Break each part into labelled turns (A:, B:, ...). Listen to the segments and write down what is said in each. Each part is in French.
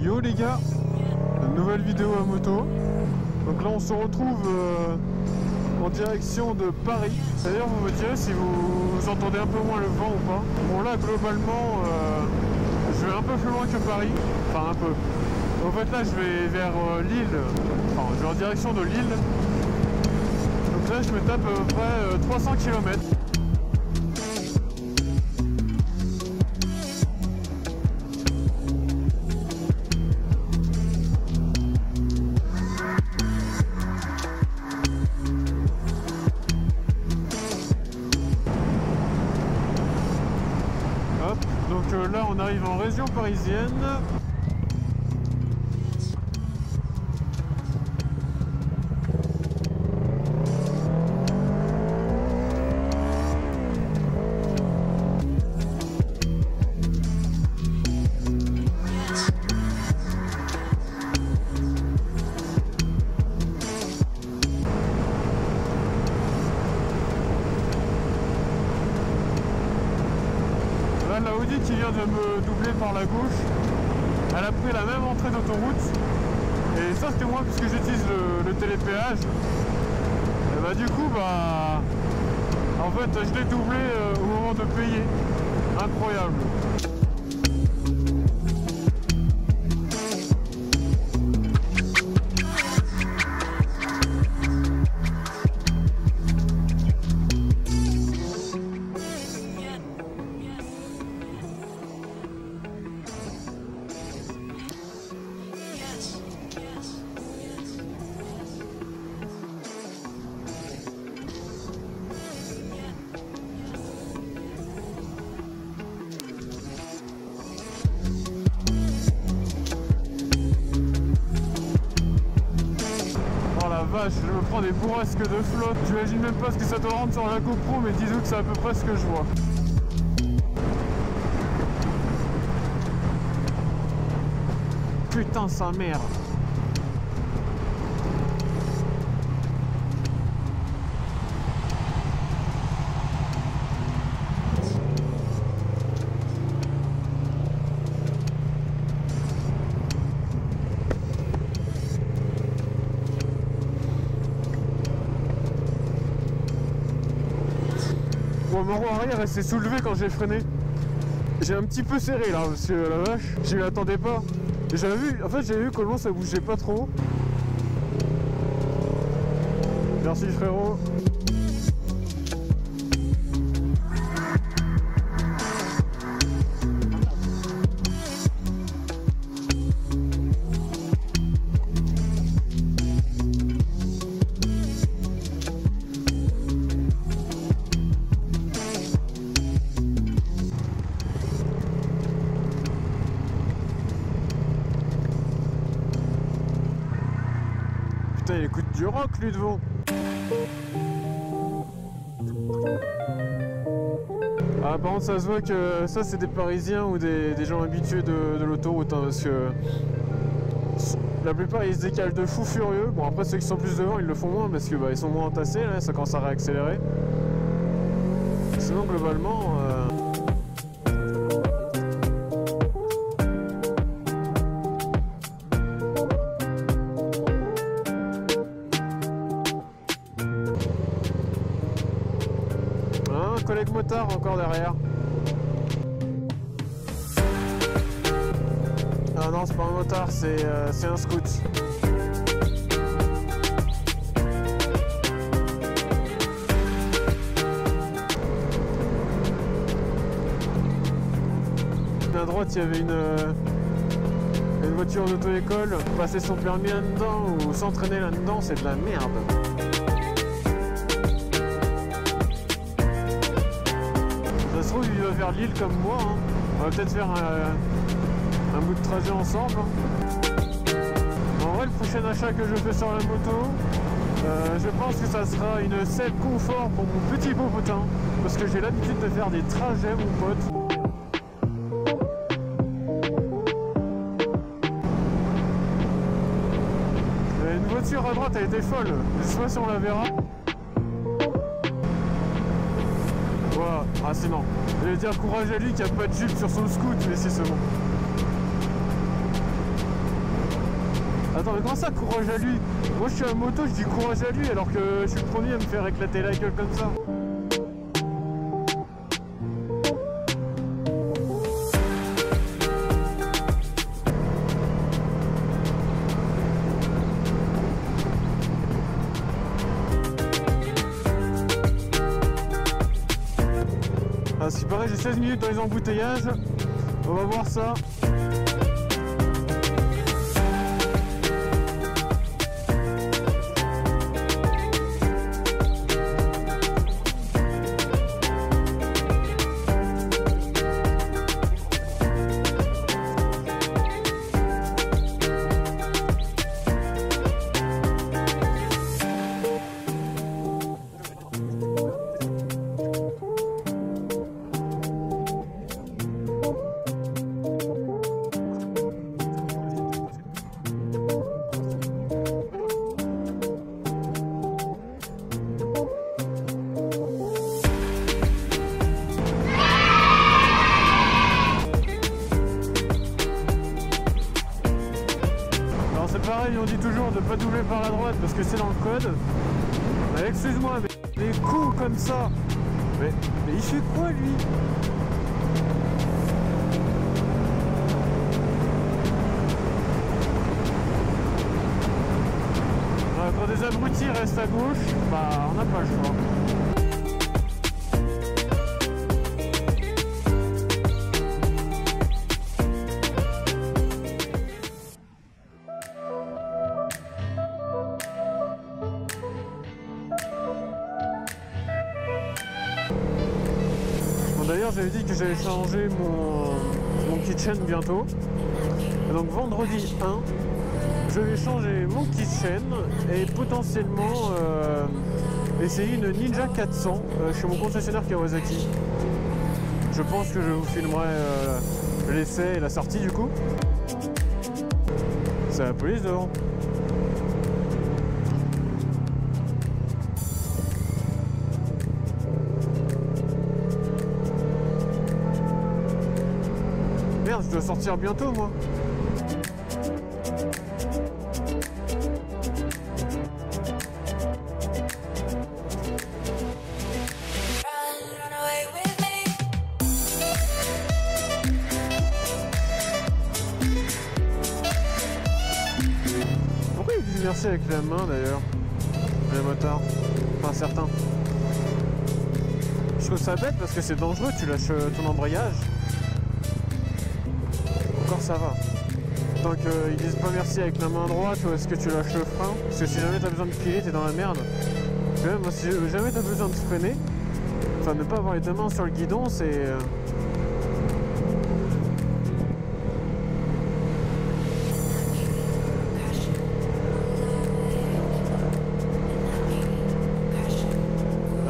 A: Yo les gars, une nouvelle vidéo à moto. Donc là on se retrouve en direction de Paris. D'ailleurs vous me direz si vous entendez un peu moins le vent ou pas. Bon là globalement je vais un peu plus loin que Paris, enfin un peu. En fait là je vais vers Lille, enfin je vais en direction de Lille. Donc là je me tape à peu près 300 km. Donc là on arrive en région parisienne. Là, la Audi qui vient de me doubler par la gauche, elle a pris la même entrée d'autoroute. Et sauf que moi, puisque j'utilise le télépéage, et bah du coup, bah en fait, je l'ai doublé au moment de payer. Incroyable. Je me prends des bourrasques de flotte. J'imagine même pas ce que ça doit rendre sur la GoPro, mais disons que c'est à peu près ce que je vois. Putain, sa mère. Bon, mon roue arrière elle s'est soulevée quand j'ai freiné. J'ai un petit peu serré là parce que la vache, je m'y attendais pas. J'avais vu, en fait j'avais vu comment ça bougeait pas trop. Merci frérot. Putain, il écoute du rock lui devant. Ah, par contre ça se voit que ça c'est des Parisiens ou des gens habitués de l'autoroute hein, parce que la plupart ils se décalent de fou furieux. Bon après ceux qui sont plus devant ils le font moins parce que bah, ils sont moins entassés là, ça commence à réaccélérer. Sinon globalement collègue motard encore derrière. Ah non c'est pas un motard, c'est un scout. À droite il y avait une voiture d'auto-école, passer son permis là-dedans ou s'entraîner là-dedans c'est de la merde. Ça se trouve il va vers Lille comme moi, hein. On va peut-être faire un bout de trajet ensemble. En vrai le prochain achat que je fais sur la moto, je pense que ça sera une selle confort pour mon petit popotin. Parce que j'ai l'habitude de faire des trajets mon pote. Une voiture à droite elle était folle, je sais pas si on la verra. Voilà, ah c'est non. Je vais dire courage à lui qui a pas de jupe sur son scoot, mais si c'est bon. Attends, mais comment ça, courage à lui? Moi je suis à moto, je dis courage à lui alors que je suis le premier à me faire éclater la gueule comme ça. Ah, ce qui paraît, j'ai 16 minutes dans les embouteillages. On va voir ça. Pareil, on dit toujours de pas doubler par la droite parce que c'est dans le code. Mais excuse-moi, mais les coups comme ça, mais il fait quoi lui? Quand des abrutis restent à gauche, bah on n'a pas le choix. D'ailleurs, j'avais dit que j'allais changer mon kitchen bientôt. Et donc vendredi 1, je vais changer mon kitchen et potentiellement essayer une Ninja 400 chez mon concessionnaire Kawasaki. Je pense que je vous filmerai l'essai et la sortie du coup. C'est la police devant. Merde, je dois sortir bientôt moi. Pourquoi il dit merci avec la main d'ailleurs, les motards? Enfin certains. Je trouve ça bête parce que c'est dangereux, tu lâches ton embrayage. Encore ça va. Tant qu'ils disent pas merci avec la main droite ou est-ce que tu lâches le frein? Parce que si jamais t'as besoin de piler, t'es dans la merde. Et même si jamais t'as besoin de freiner, enfin ne pas avoir les deux mains sur le guidon, c'est...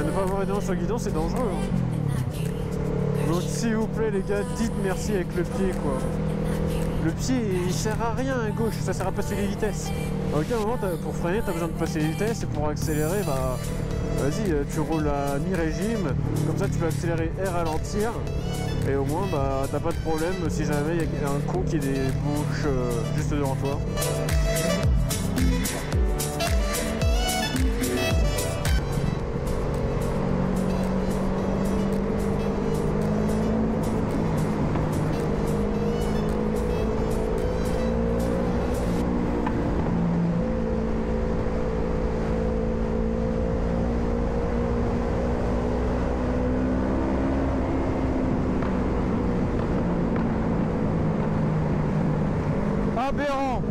A: ne pas avoir les deux mains sur le guidon, c'est dangereux. Donc s'il vous plaît les gars, dites merci avec le pied quoi. Le pied il sert à rien à gauche, ça sert à passer les vitesses. À aucun moment pour freiner t'as besoin de passer les vitesses et pour accélérer bah vas-y tu roules à mi-régime, comme ça tu peux accélérer et ralentir et au moins bah t'as pas de problème si jamais il y a un con qui débouche juste devant toi. Aberrant.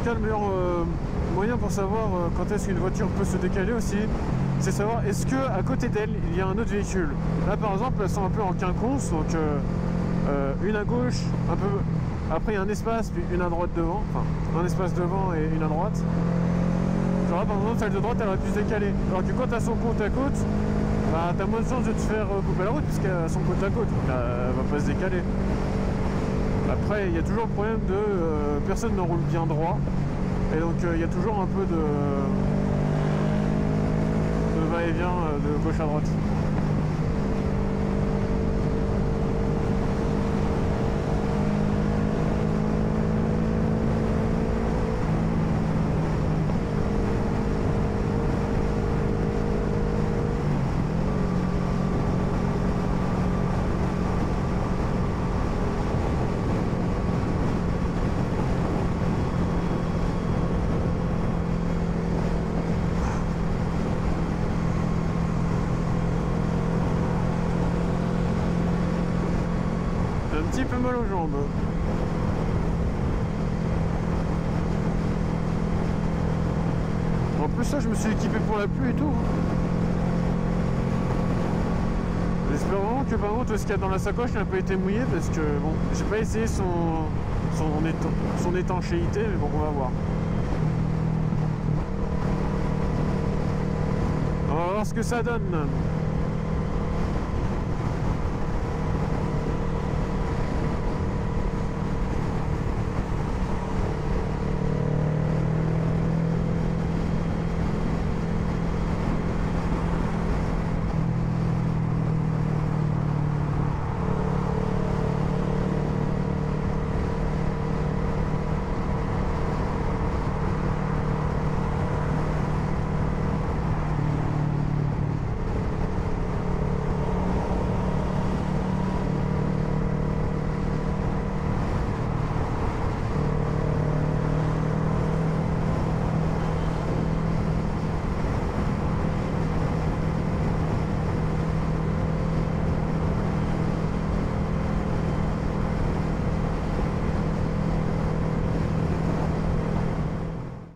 A: cas, le meilleur moyen pour savoir quand est-ce qu'une voiture peut se décaler aussi, c'est savoir est-ce que à côté d'elle il y a un autre véhicule. Là par exemple, elles sont un peu en quinconce, donc une à gauche, un peu. Après il y a un espace, puis une à droite devant, enfin un espace devant et une à droite. Genre là par exemple celle de droite elle aurait pu se décaler. Alors que quand t'as son côte à côte, bah t'as moins de chance de te faire couper la route puisqu'elle a son côte à côte, donc elle va pas se décaler. Après il y a toujours le problème de personne ne roule bien droit. Et donc il y a toujours un peu de va-et-vient de gauche à droite. Un petit peu mal aux jambes. En plus ça je me suis équipé pour la pluie et tout. J'espère vraiment que par contre ce qu'il y a dans la sacoche n'a pas été mouillé parce que bon, j'ai pas essayé son étanchéité, mais bon on va voir. On va voir ce que ça donne.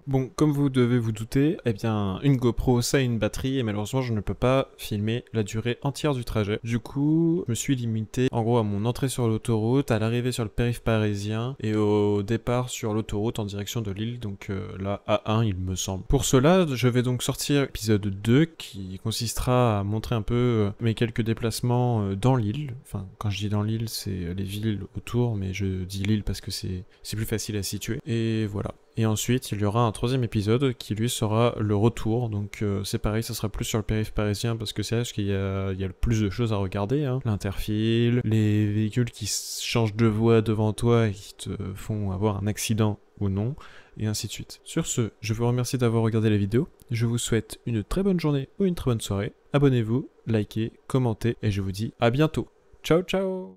B: Bon, comme vous devez vous douter, eh bien, une GoPro, ça a une batterie et malheureusement, je ne peux pas filmer la durée entière du trajet. Du coup, je me suis limité en gros à mon entrée sur l'autoroute, à l'arrivée sur le périph' parisien et au départ sur l'autoroute en direction de Lille, donc la A1 il me semble. Pour cela, je vais donc sortir l'épisode 2 qui consistera à montrer un peu mes quelques déplacements dans Lille. Enfin, quand je dis dans Lille, c'est les villes autour, mais je dis Lille parce que c'est plus facile à situer. Et voilà. Et ensuite, il y aura un troisième épisode qui lui sera le retour. Donc c'est pareil, ça sera plus sur le périph' parisien parce que c'est là qu'il y a le plus de choses à regarder. Hein. L'interfile, les véhicules qui changent de voie devant toi et qui te font avoir un accident ou non, et ainsi de suite. Sur ce, je vous remercie d'avoir regardé la vidéo. Je vous souhaite une très bonne journée ou une très bonne soirée. Abonnez-vous, likez, commentez et je vous dis à bientôt. Ciao ciao!